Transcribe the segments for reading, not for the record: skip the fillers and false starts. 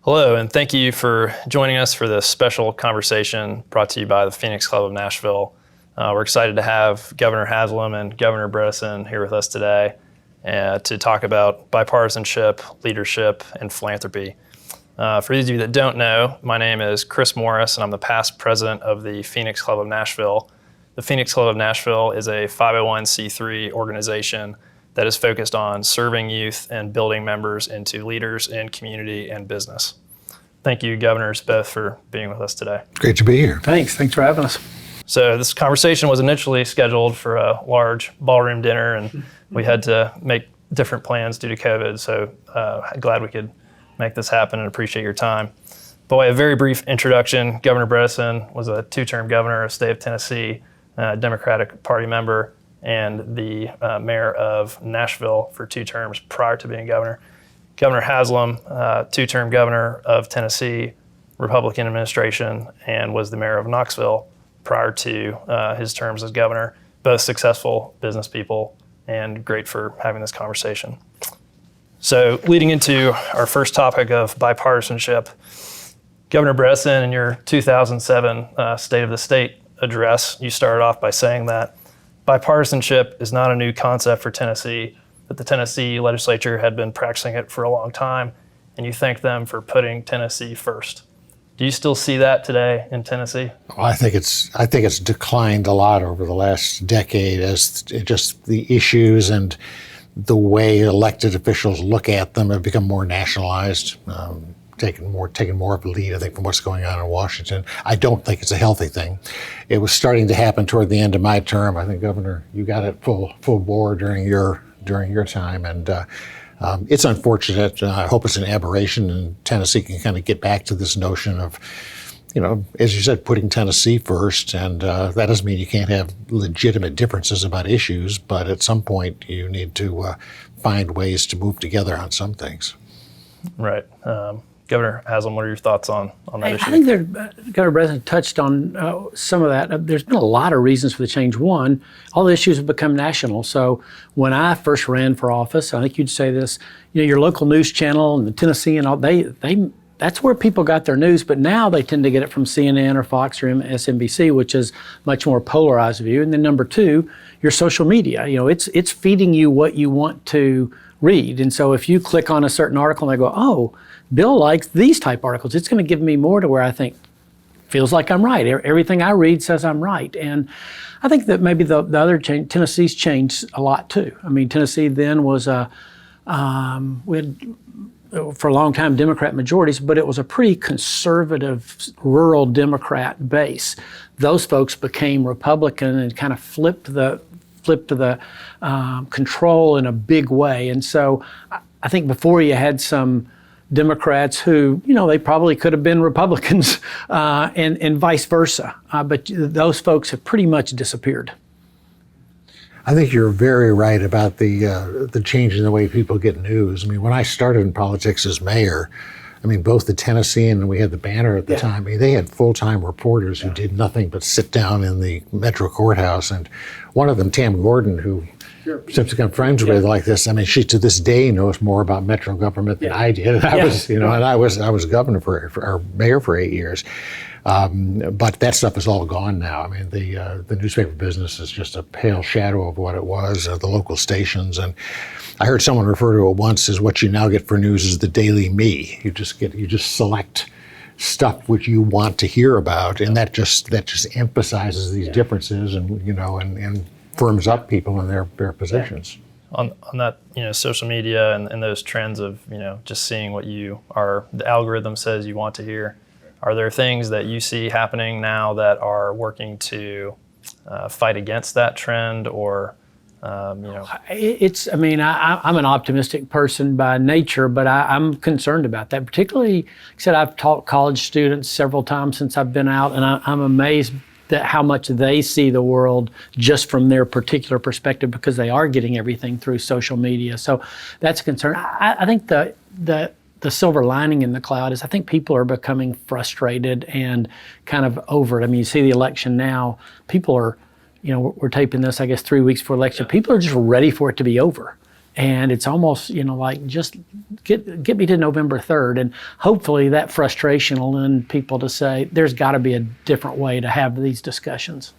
Hello, and thank you for joining us for this special conversation brought to you by the Phoenix Club of Nashville. We're excited to have Governor Haslam and Governor Bredesen here with us today to talk about bipartisanship, leadership, and philanthropy. For those of you that don't know, my name is Chris Morris, and I'm the past president of the Phoenix Club of Nashville. The Phoenix Club of Nashville is a 501c3 organization that is focused on serving youth and building members into leaders in community and business. Thank you, governors, both for being with us today. Great to be here. Thanks for having us. So this conversation was initially scheduled for a large ballroom dinner, and we had to make different plans due to COVID. So glad we could make this happen and appreciate your time. By a very brief introduction, Governor Bredesen was a two-term governor of the state of Tennessee, Democratic Party member, and the mayor of Nashville for 2 terms prior to being governor. Governor Haslam, 2-term governor of Tennessee, Republican administration, and was the mayor of Knoxville prior to his terms as governor. Both successful business people and great for having this conversation. So leading into our first topic of bipartisanship, Governor Bredesen, in your 2007 State of the State address, you started off by saying that bipartisanship is not a new concept for Tennessee, that the Tennessee legislature had been practicing it for a long time, and you thank them for putting Tennessee first. Do you still see that today in Tennessee? Well, I think it's declined a lot over the last decade as just the issues and the way elected officials look at them have become more nationalized, taking more of a lead, I think, from what's going on in Washington. I don't think it's a healthy thing. It was starting to happen toward the end of my term. I think, Governor, you got it full bore during your time, and it's unfortunate. I hope it's an aberration, and Tennessee can kind of get back to this notion of, as you said, putting Tennessee first, and that doesn't mean you can't have legitimate differences about issues, but at some point you need to find ways to move together on some things. Right. Governor Haslam, what are your thoughts on that issue? I think Governor Bredesen touched on some of that. There's been a lot of reasons for the change. One, all the issues have become national. So when I first ran for office, I think you'd say this, your local news channel and the Tennessee and all, that's where people got their news, but now they tend to get it from CNN or Fox or MSNBC, which is much more polarized view. And then number 2, your social media. It's feeding you what you want to read. And so if you click on a certain article and I go, oh, Bill likes these type articles, it's going to give me more to where I think feels like I'm right. Everything I read says I'm right. And I think that maybe the other change, Tennessee's changed a lot too. I mean, Tennessee then was we had for a long time Democrat majorities, but it was a pretty conservative rural Democrat base. Those folks became Republican and kind of flipped the control in a big way. And so I think before you had some Democrats who, they probably could have been Republicans and vice versa. But those folks have pretty much disappeared. I think you're very right about the change in the way people get news. I mean, when I started in politics as mayor, both the Tennessean and we had the Banner at the time. They had full-time reporters who did nothing but sit down in the Metro Courthouse. And one of them, Tam Gordon, who since become friends with like this, she to this day knows more about Metro government than I did. And I was governor or mayor for 8 years. But that stuff is all gone now. The newspaper business is just a pale shadow of what it was, the local stations. And I heard someone refer to it once as what you now get for news is the Daily Me. You just select stuff which you want to hear about, and that just emphasizes these differences and firms up people in their positions. On that, social media and those trends of, just seeing what the algorithm says you want to hear. Are there things that you see happening now that are working to fight against that trend, or I'm an optimistic person by nature, but I'm concerned about that. Particularly, like I said, I've taught college students several times since I've been out, and I'm amazed at how much they see the world just from their particular perspective, because they are getting everything through social media. So that's a concern. I think the silver lining in the cloud is I think people are becoming frustrated and kind of over it. You see the election now, people are, we're taping this, I guess, 3 weeks before election. People are just ready for it to be over. And it's almost, like just get me to November 3rd. And hopefully that frustration will lend people to say, there's got to be a different way to have these discussions.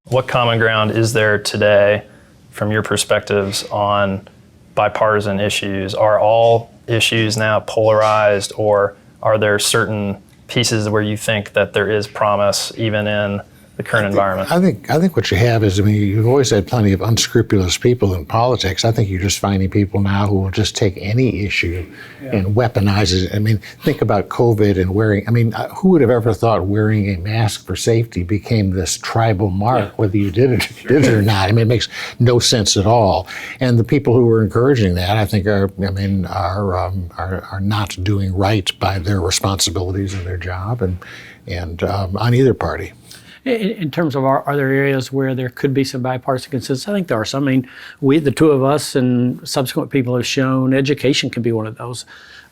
What common ground is there today from your perspectives on bipartisan issues? Are all issues now polarized, or are there certain pieces where you think that there is promise even in the current environment? I think what you have is, you've always had plenty of unscrupulous people in politics. I think you're just finding people now who will just take any issue and weaponize it. Think about COVID and wearing, who would have ever thought wearing a mask for safety became this tribal mark, whether you did it or not? It makes no sense at all. And the people who are encouraging that, I think, are not doing right by their responsibilities and their job, and on either party. In terms of are there areas where there could be some bipartisan consensus? I think there are some. The two of us and subsequent people have shown education can be one of those.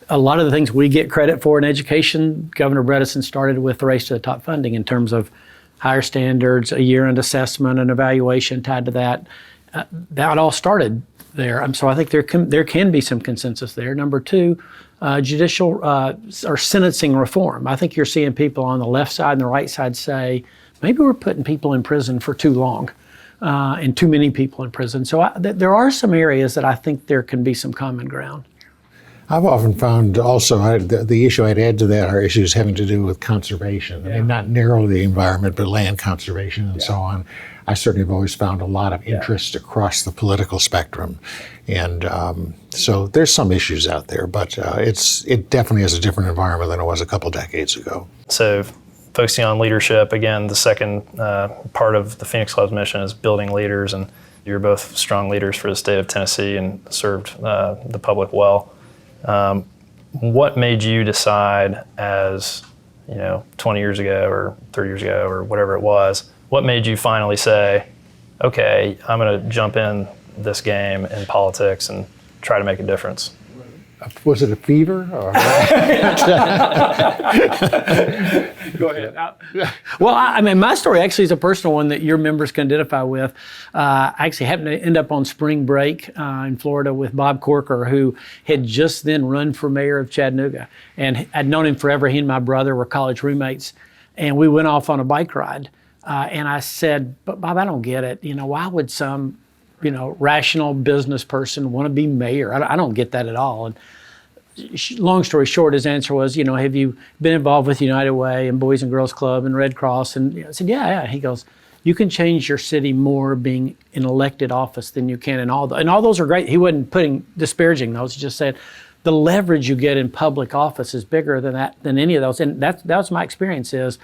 A lot of the things we get credit for in education, Governor Bredesen started with the Race to the Top funding in terms of higher standards, a year-end assessment, and evaluation tied to that. That all started there. So I think there can be some consensus there. Number two, judicial or sentencing reform. I think you're seeing people on the left side and the right side say, maybe we're putting people in prison for too long and too many people in prison. So there are some areas that I think there can be some common ground. I've often found also the issue I'd add to that are issues having to do with conservation. Not narrowly the environment, but land conservation and so on. I certainly have always found a lot of interest across the political spectrum. And so there's some issues out there, but it definitely is a different environment than it was a couple decades ago. So focusing on leadership, again, the second part of the Phoenix Club's mission is building leaders, and you're both strong leaders for the state of Tennessee and served the public well. What made you decide as, 20 years ago or 30 years ago or whatever it was, what made you finally say, okay, I'm going to jump in this game in politics and try to make a difference? Was it a fever? Or? Go ahead. Well, my story actually is a personal one that your members can identify with. I actually happened to end up on spring break in Florida with Bob Corker, who had just then run for mayor of Chattanooga. And I'd known him forever. He and my brother were college roommates. And we went off on a bike ride. And I said, but Bob, I don't get it. Why would some rational business person want to be mayor? I don't get that at all. And long story short, his answer was, have you been involved with United Way and Boys and Girls Club and Red Cross? And I said, yeah. He goes, you can change your city more being in elected office than you can in all those are great. He wasn't disparaging those. He just said, the leverage you get in public office is bigger than any of those. And that was my experience is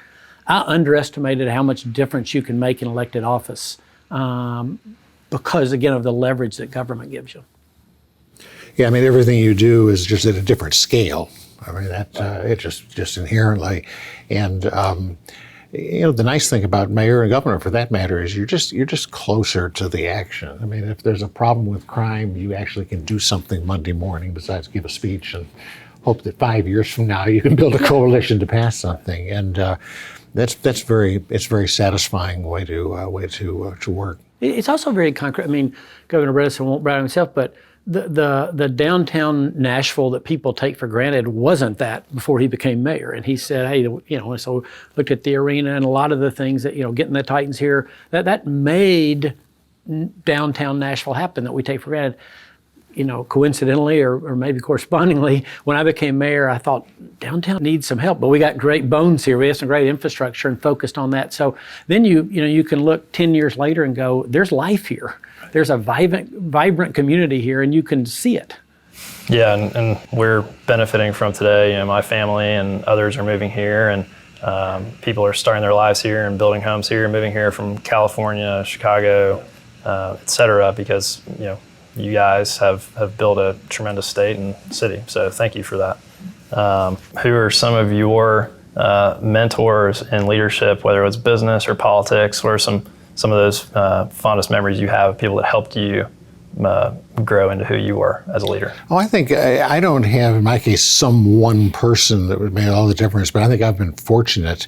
I underestimated how much difference you can make in elected office. Because, again, of the leverage that government gives you. Yeah, everything you do is just at a different scale. It just inherently. And, the nice thing about mayor and governor, for that matter, is you're just closer to the action. If there's a problem with crime, you actually can do something Monday morning besides give a speech and hope that 5 years from now you can build a coalition to pass something. And it's very satisfying way to work. It's also very concrete. Governor Bredesen won't brag on himself, but the downtown Nashville that people take for granted wasn't that before he became mayor. And he said, hey, so looked at the arena and a lot of the things that, getting the Titans here, that made downtown Nashville happen that we take for granted. Coincidentally or maybe correspondingly, when I became mayor, I thought downtown needs some help, but we got great bones here. We have some great infrastructure and focused on that. So then you can look 10 years later and go, there's life here. There's a vibrant community here, and you can see it. Yeah, and we're benefiting from today. My family and others are moving here, and people are starting their lives here and building homes here, moving here from California, Chicago, et cetera, because you guys have built a tremendous state and city. So thank you for that. Who are some of your mentors in leadership, whether it was business or politics? What are some of those fondest memories you have of people that helped you grow into who you are as a leader? Oh, I think I don't have, in my case, some one person that would make all the difference, but I think I've been fortunate,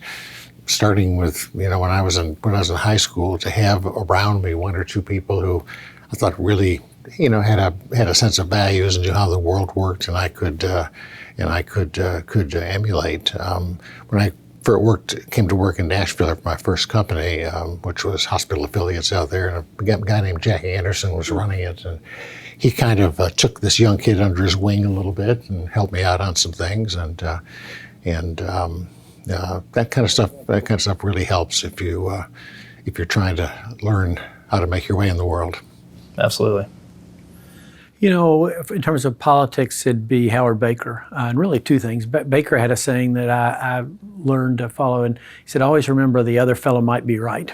starting with, when I was in high school, to have around me one or two people who I thought really had a sense of values and knew how the world worked, and I could emulate. When I came to work in Nashville for my first company, which was hospital affiliates out there, and a guy named Jack Anderson was running it, and he kind of took this young kid under his wing a little bit and helped me out on some things, and that kind of stuff really helps if you're trying to learn how to make your way in the world. Absolutely. In terms of politics, it'd be Howard Baker. And really two things. Baker had a saying that I learned to follow, and he said, always remember the other fellow might be right.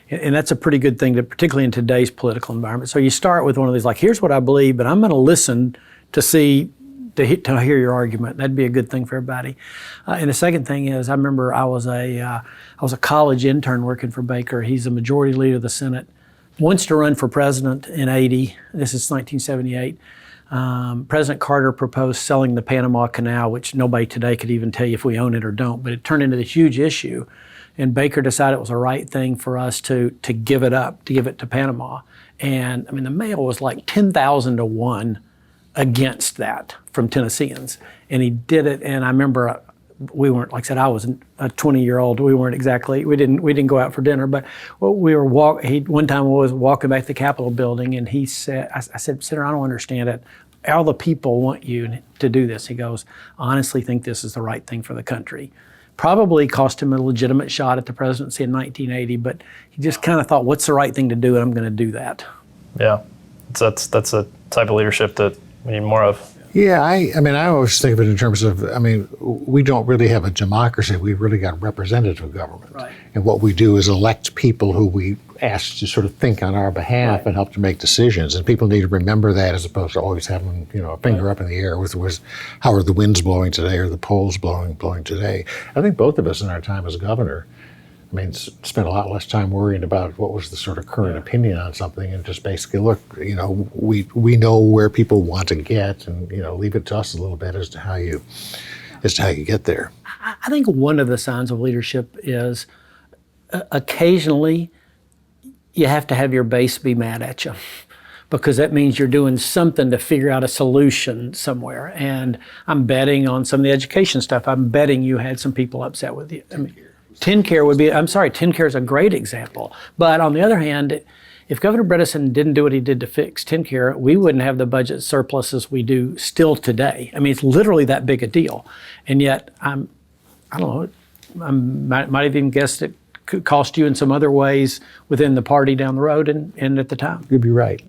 And that's a pretty good thing, particularly in today's political environment. So you start with one of these, like, here's what I believe, but I'm going to listen to hear your argument. That'd be a good thing for everybody. And the second thing is, I remember I was a college intern working for Baker. He's the majority leader of the Senate. Wants to run for president in '80. This is 1978. President Carter proposed selling the Panama Canal, which nobody today could even tell you if we own it or don't, but it turned into this huge issue. And Baker decided it was the right thing for us to give it up, to give it to Panama. And I mean, the mail was like 10,000 to 1 against that from Tennesseans. And he did it, and I remember we weren't, like I said, I was a 20-year-old. We didn't go out for dinner, but we were one time I was walking back to the Capitol building, and he said, I said, Senator, I don't understand it. All the people want you to do this. He goes, I honestly think this is the right thing for the country. Probably cost him a legitimate shot at the presidency in 1980, but he just kind of thought, what's the right thing to do, and I'm going to do that. Yeah, that's a type of leadership that we need more of. Yeah, I always think of it in terms of, we don't really have a democracy. We've really got representative government. Right. And what we do is elect people who we ask to sort of think on our behalf and help to make decisions. And people need to remember that, as opposed to always having, a finger up in the air with how are the winds blowing today or the polls blowing today. I think both of us in our time as governor, spent a lot less time worrying about what was the sort of current opinion on something, and just basically, look, we know where people want to get, and leave it to us a little bit as to how you get there. I think one of the signs of leadership is occasionally you have to have your base be mad at you, because that means you're doing something to figure out a solution somewhere. And I'm betting on some of the education stuff. I'm betting you had some people upset with you. TennCare is a great example. But on the other hand, if Governor Bredesen didn't do what he did to fix TennCare, we wouldn't have the budget surpluses we do still today. It's literally that big a deal. And yet, I don't know, I might have even guessed it could cost you in some other ways within the party down the road and at the time. You'd be right.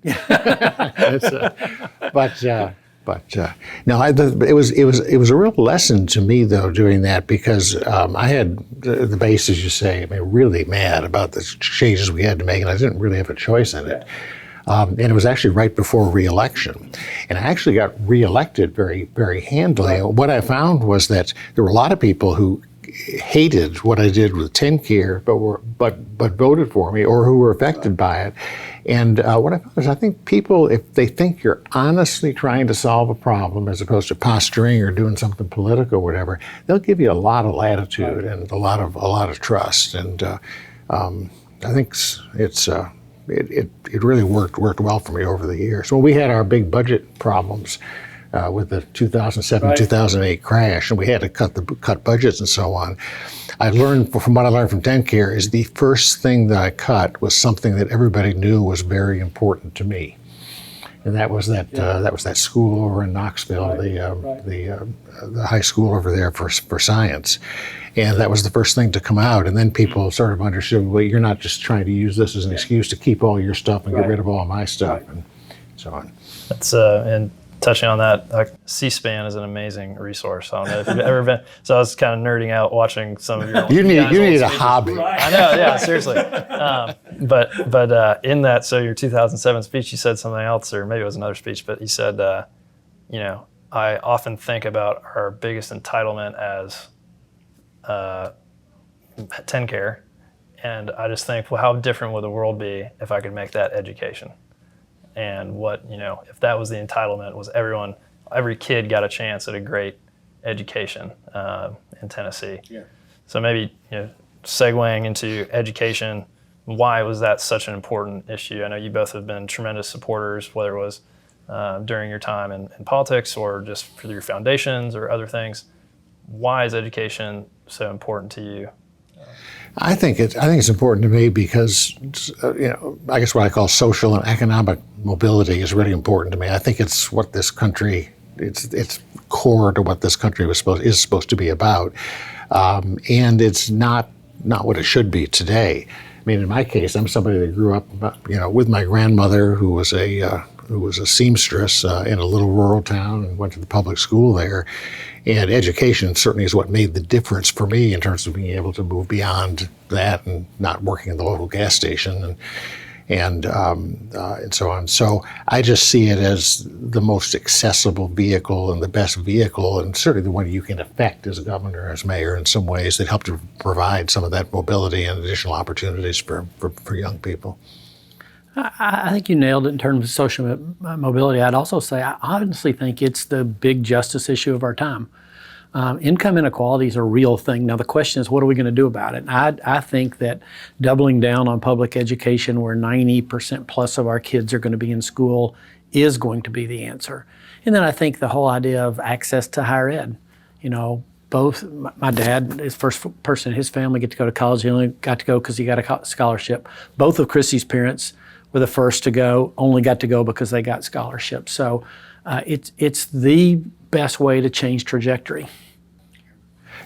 No, it was a real lesson to me, though, doing that, because I had the base, as you say, really mad about the changes we had to make, and I didn't really have a choice in it. And it was actually right before re-election. And I actually got re-elected very, very handily. And what I found was that there were a lot of people who hated what I did with TennCare, but voted for me, or who were affected by it. And what I found is, I think people, if they think you're honestly trying to solve a problem as opposed to posturing or doing something political or whatever, they'll give you a lot of latitude and a lot of trust. And I think it really worked well for me over the years. When we had our big budget problems with the 2007, 2008 crash, and we had to cut budgets and so on, from what I learned from TennCare, is the first thing that I cut was something that everybody knew was very important to me, and that was that school over in Knoxville, the high school over there for science. And that was the first thing to come out. And then people sort of understood, well, you're not just trying to use this as an excuse to keep all your stuff and get rid of all my stuff and so on. That's and touching on that, C-SPAN is an amazing resource. I don't know if you've ever been. So I was kind of nerding out watching some of your. You need a hobby. I know, yeah, seriously. But in that, so your 2007 speech, you said something else, or maybe it was another speech. But you said, I often think about our biggest entitlement as TennCare, and I just think, well, how different would the world be if I could make that education? And what, if that was the entitlement, was every kid got a chance at a great education in Tennessee. Yeah. So maybe, segueing into education, why was that such an important issue? I know you both have been tremendous supporters, whether it was during your time in politics or just for your foundations or other things. Why is education so important to you? I think it's important to me because I guess what I call social and economic mobility is really important to me. I think it's what this country it's core to what this country is supposed to be about, and it's not what it should be today. I mean, in my case, I'm somebody that grew up, with my grandmother who was a seamstress in a little rural town and went to the public school there. And education certainly is what made the difference for me in terms of being able to move beyond that and not working at the local gas station and so on. So I just see it as the most accessible vehicle and the best vehicle, and certainly the one you can affect as a governor, as mayor, in some ways that help to provide some of that mobility and additional opportunities for young people. I think you nailed it in terms of social mobility. I'd also say I honestly think it's the big justice issue of our time. Income inequality is a real thing. Now the question is, what are we going to do about it? And I think that doubling down on public education, where 90% plus of our kids are going to be in school, is going to be the answer. And then I think the whole idea of access to higher ed. Both my dad is the first person in his family get to go to college. He only got to go because he got a scholarship. Both of Chrissy's parents were the first to go, only got to go because they got scholarships. So it's the best way to change trajectory.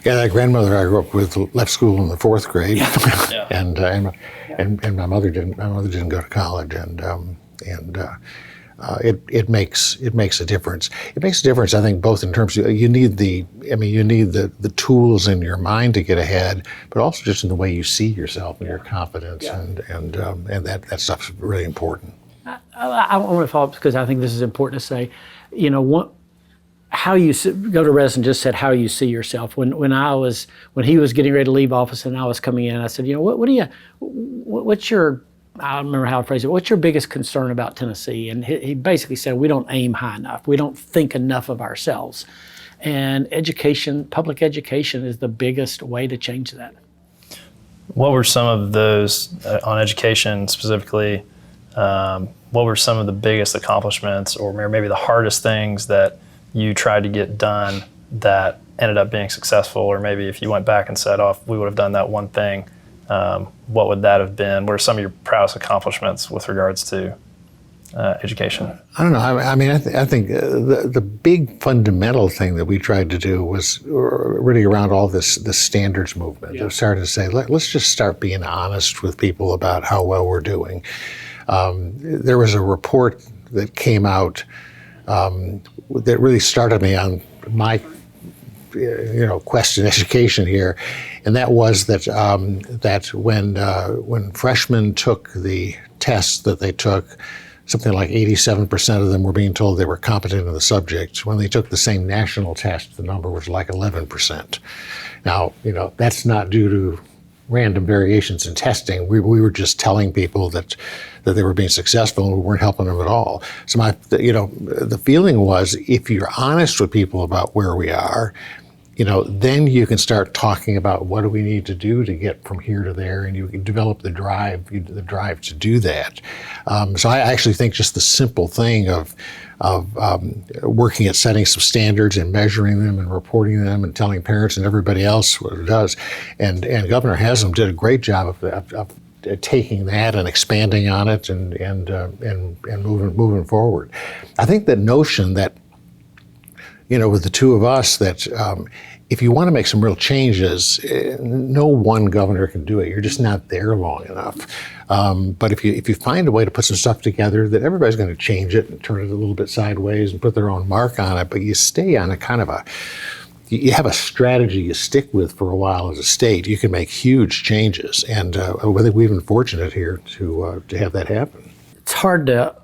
Yeah, that grandmother I grew up with left school in the 4th grade, Yeah. and my mother didn't. My mother didn't go to college, and it makes a difference. It makes a difference, I think, both in terms of you need the tools in your mind to get ahead, but also just in the way you see yourself and your confidence, and that stuff's really important. I want to follow up because I think this is important to say. How you go to Bredesen just said how you see yourself. When he was getting ready to leave office and I was coming in, I said, what's your, I don't remember how I phrased it, what's your biggest concern about Tennessee? And he basically said, we don't aim high enough. We don't think enough of ourselves. And public education is the biggest way to change that. What were some of those, on education specifically, what were some of the biggest accomplishments or maybe the hardest things that you tried to get done that ended up being successful? Or maybe if you went back and said, we would have done that one thing, what would that have been? What are some of your proudest accomplishments with regards to education? I don't know. I think the big fundamental thing that we tried to do was really around all the standards movement. Yeah. They started to say, let's just start being honest with people about how well we're doing. There was a report that came out that really started me on my quest in education here, and that was that when freshmen took the tests that they took, something like 87% of them were being told they were competent in the subject. When they took the same national test, the number was like 11%. Now, that's not due to random variations in testing. We were just telling people that they were being successful and we weren't helping them at all. So the feeling was, if you're honest with people about where we are, then you can start talking about what do we need to do to get from here to there, and you can develop the drive to do that. So I actually think just the simple thing of working at setting some standards and measuring them and reporting them and telling parents and everybody else what it does, and Governor Haslam did a great job of taking that and expanding on it and moving forward. I think that notion that with the two of us, that if you want to make some real changes, no one governor can do it. You're just not there long enough. But if you find a way to put some stuff together, that everybody's going to change it and turn it a little bit sideways and put their own mark on it, but you stay on a kind of you have a strategy you stick with for a while as a state, you can make huge changes. And I think we've been fortunate here to have that happen. It's hard to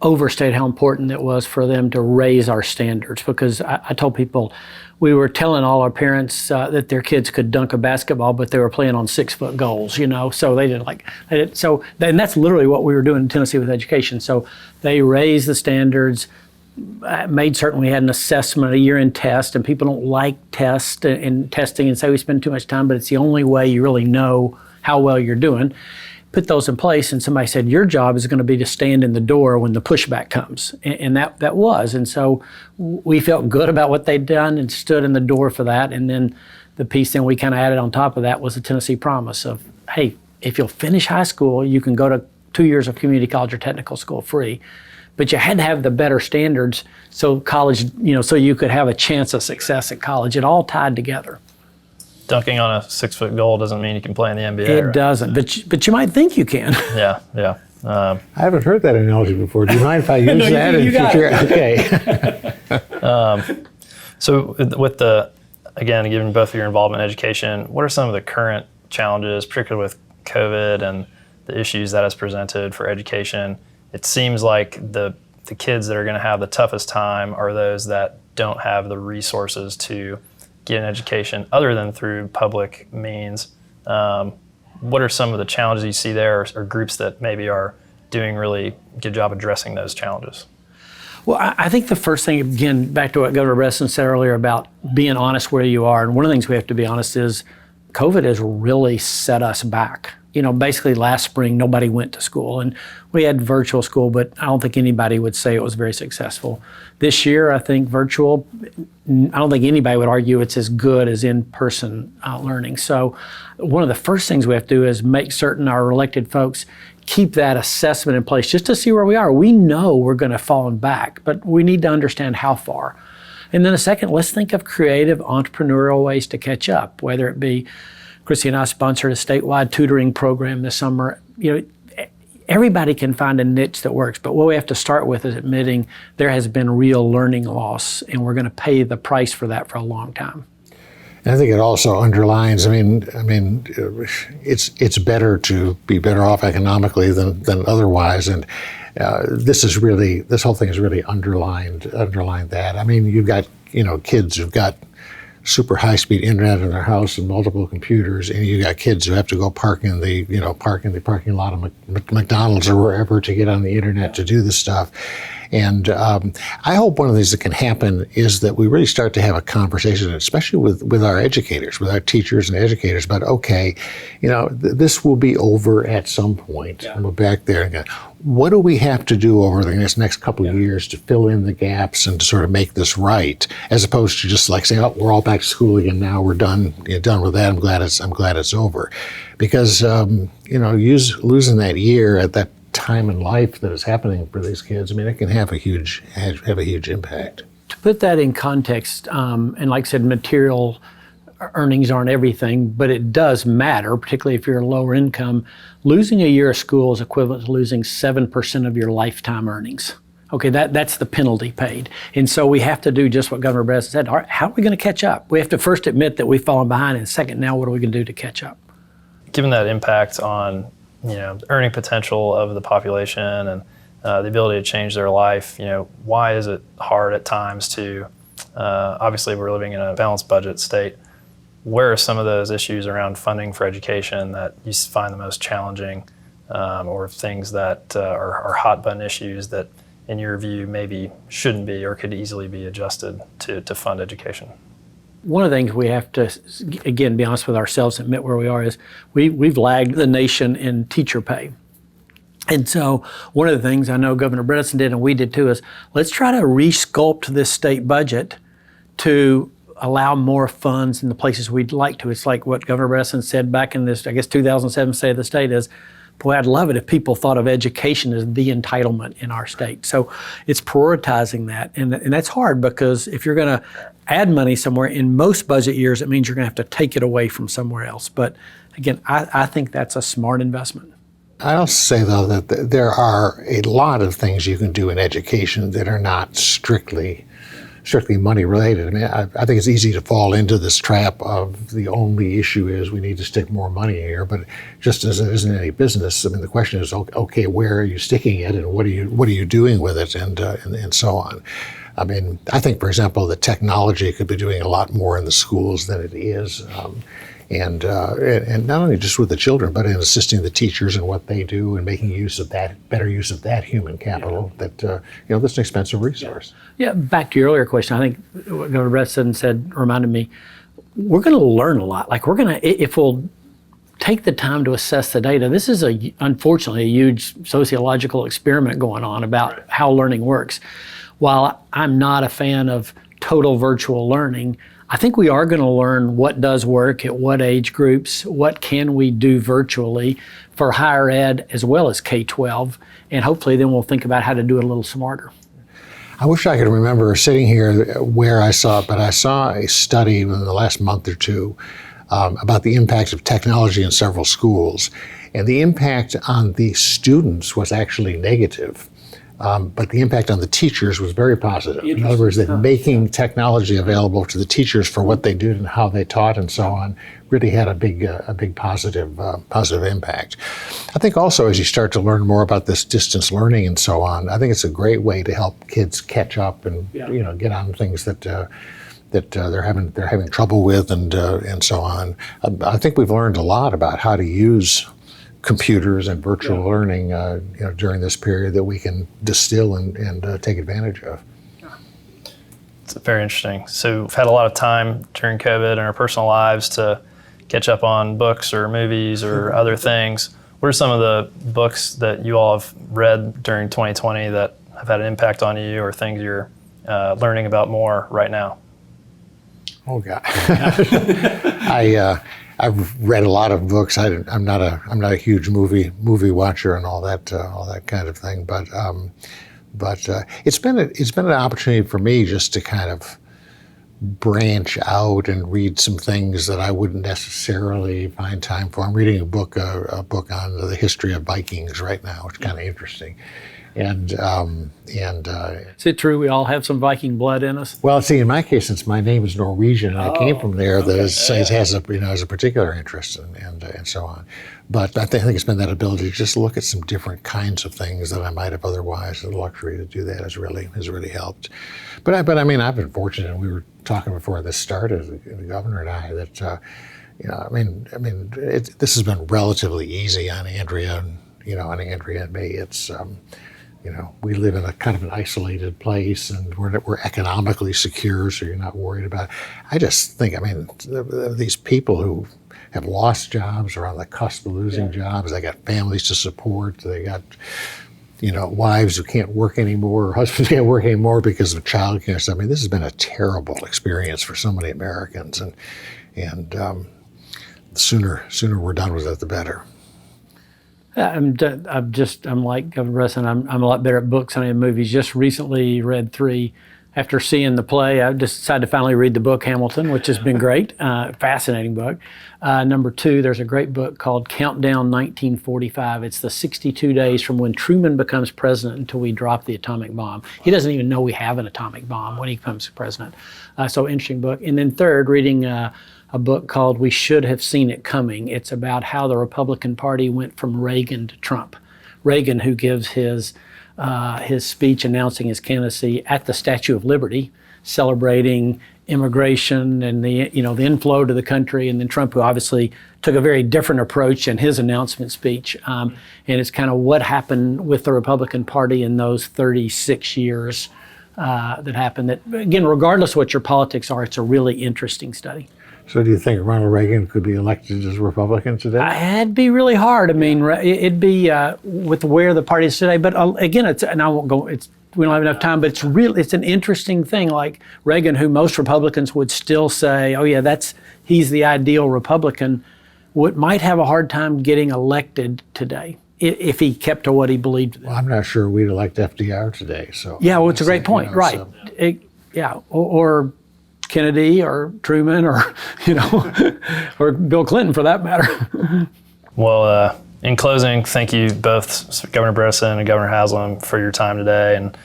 overstate how important it was for them to raise our standards, because I told people we were telling all our parents that their kids could dunk a basketball, but they were playing on 6-foot goals, so and that's literally what we were doing in Tennessee with education. So they raised the standards, made certain we had an assessment, a year-end test, and people don't like tests and testing and say we spend too much time, but it's the only way you really know how well you're doing. put those in place, and somebody said, your job is going to be to stand in the door when the pushback comes. And that was. And so we felt good about what they'd done and stood in the door for that. And then the piece then we kind of added on top of that was the Tennessee Promise of, hey, if you'll finish high school, you can go to 2 years of community college or technical school free. But you had to have the better standards so college, so you could have a chance of success at college. It all tied together. Dunking on a 6-foot goal doesn't mean you can play in the NBA. It right? doesn't, but you might think you can. Yeah. I haven't heard that analogy before. Do you mind if I use No, that you in got future? Okay. So with again, given both of your involvement in education, what are some of the current challenges, particularly with COVID and the issues that has presented for education? It seems like the kids that are going to have the toughest time are those that don't have the resources to get an education other than through public means. What are some of the challenges you see there, or groups that maybe are doing really good job addressing those challenges? Well, I think the first thing, again, back to what Governor Bredesen said earlier about being honest where you are, and one of the things we have to be honest is COVID has really set us back. Basically last spring, nobody went to school, and we had virtual school, but I don't think anybody would say it was very successful. This year, I think virtual, I don't think anybody would argue it's as good as in-person learning. So one of the first things we have to do is make certain our elected folks keep that assessment in place just to see where we are. We know we're going to fall back, but we need to understand how far. And then a second, let's think of creative entrepreneurial ways to catch up, whether it be Chrissy and I sponsored a statewide tutoring program this summer. Everybody can find a niche that works, but what we have to start with is admitting there has been real learning loss, and we're going to pay the price for that for a long time. And I think it also underlines. It's better to be better off economically than otherwise, and this whole thing has really underlined that. You've got kids who've got super high-speed internet in their house and multiple computers, and you got kids who have to go park in the parking lot of McDonald's or wherever to get on the internet to do this stuff. And I hope one of the things that can happen is that we really start to have a conversation, especially with our educators, with our teachers and educators, about, okay, this will be over at some point. And we're back there again. What do we have to do over the next couple of years to fill in the gaps and to sort of make this right, as opposed to just like saying, oh, we're all back to school again now, we're done with that, I'm glad it's over. Because losing that year at that time in life that is happening for these kids, it can have a huge impact. To put that in context, and like I said, material earnings aren't everything, but it does matter, particularly if you're lower income. Losing a year of school is equivalent to losing 7% of your lifetime earnings. Okay, that's the penalty paid. And so we have to do just what Governor Bredesen said. All right, how are we going to catch up? We have to first admit that we've fallen behind, and second, now what are we going to do to catch up? Given that impact on earning potential of the population and the ability to change their life, why is it hard at times to, obviously we're living in a balanced budget state. Where are some of those issues around funding for education that you find the most challenging, or things that are hot button issues that in your view maybe shouldn't be or could easily be adjusted to fund education? One of the things we have to, again, be honest with ourselves and admit where we are is we've lagged the nation in teacher pay. And so one of the things I know Governor Bredesen did and we did too is let's try to resculpt this state budget to allow more funds in the places we'd like to. It's like what Governor Bredesen said back in this, 2007 State of the State is, boy, I'd love it if people thought of education as the entitlement in our state. So it's prioritizing that. And that's hard because if you're going to add money somewhere in most budget years, it means you're going to have to take it away from somewhere else. But again, I think that's a smart investment. I also say, though, that there are a lot of things you can do in education that are not strictly money related. I think it's easy to fall into this trap of the only issue is we need to stick more money here. But just as it isn't any business, the question is, okay, where are you sticking it, and what are you doing with it, and so on. I think, for example, that technology could be doing a lot more in the schools than it is. And not only just with the children, but in assisting the teachers in what they do and making better use of that human capital. That's an expensive resource. Yeah, back to your earlier question, I think what Governor Bredesen said reminded me, we're going to learn a lot. Like if we'll take the time to assess the data. This is unfortunately a huge sociological experiment going on about how learning works. While I'm not a fan of total virtual learning, I think we are going to learn what does work at what age groups, what can we do virtually for higher ed as well as K-12, and hopefully then we'll think about how to do it a little smarter. I wish I could remember sitting here where I saw it, but I saw a study in the last month or two about the impact of technology in several schools. And the impact on the students was actually negative, but the impact on the teachers was very positive. In other words, that making technology available to the teachers for what they did and how they taught and so on really had a big positive impact. I think also as you start to learn more about this distance learning and so on, I think it's a great way to help kids catch up and get on things that they're having trouble with and so on. I think we've learned a lot about how to use computers and virtual learning during this period that we can distill and take advantage of. It's very interesting. So we've had a lot of time during COVID in our personal lives to catch up on books or movies or other things. What are some of the books that you all have read during 2020 that have had an impact on you, or things you're learning about more right now? Oh God, I've read a lot of books. I'm not a huge movie watcher and all that kind of thing. But it's been an opportunity for me just to kind of branch out and read some things that I wouldn't necessarily find time for. I'm reading a book on the history of Vikings right now. It's kind of interesting. Is it true we all have some Viking blood in us? Well, see, in my case, since my name is Norwegian and I came from there, that it has a particular interest and so on. But I think it's been that ability to just look at some different kinds of things that I might have otherwise had the luxury to do that has really helped. But I mean, I've been fortunate, and we were talking before this started, the governor and I, that this has been relatively easy on Andrea and me. It's we live in a kind of an isolated place, and we're economically secure, so you're not worried about it. I just think, these people who have lost jobs or on the cusp of losing jobs, they got families to support, they got wives who can't work anymore, or husbands who can't work anymore because of childcare stuff. This has been a terrible experience for so many Americans, and the sooner we're done with it, the better. I'm like Governor Bredesen. I'm a lot better at books than I am movies. Just recently read 3. After seeing the play, I just decided to finally read the book Hamilton, which has been great. Fascinating book. Number 2, there's a great book called Countdown 1945. It's the 62 days from when Truman becomes president until we drop the atomic bomb. He doesn't even know we have an atomic bomb when he becomes president. So interesting book. And then 3rd, reading a book called We Should Have Seen It Coming. It's about how the Republican Party went from Reagan to Trump. Reagan, who gives his speech announcing his candidacy at the Statue of Liberty, celebrating immigration and the inflow to the country, and then Trump, who obviously took a very different approach in his announcement speech. And it's kind of what happened with the Republican Party in those 36 years that happened. That, again, regardless of what your politics are, it's a really interesting study. So do you think Ronald Reagan could be elected as Republican today? It'd be really hard. It'd be with where the party is today. But again, and I won't go. We don't have enough time. But it's an interesting thing. Like Reagan, who most Republicans would still say, "Oh yeah, he's the ideal Republican," might have a hard time getting elected today if he kept to what he believed. Well, I'm not sure we'd elect FDR today. So yeah, well, it's a great point, right? So. Or Kennedy or Truman or or Bill Clinton for that matter. Well, in closing, thank you both, Governor Bredesen and Governor Haslam, for your time today and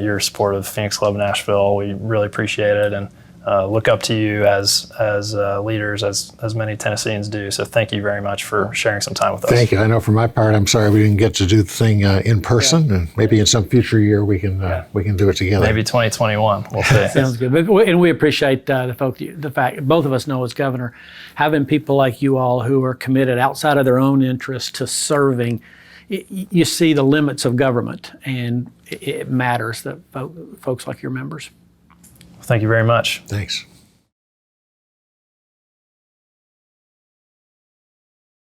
your support of Phoenix Club Nashville. We really appreciate it and look up to you as leaders, as many Tennesseans do. So thank you very much for sharing some time with us. Thank you. I know for my part, I'm sorry we didn't get to do the thing in person, and maybe in some future year we can do it together. Maybe 2021. We'll see. Sounds good. And we appreciate the fact both of us know as governor, having people like you all who are committed outside of their own interest to serving. You see the limits of government, and it matters that folks like your members. Thank you very much. Thanks.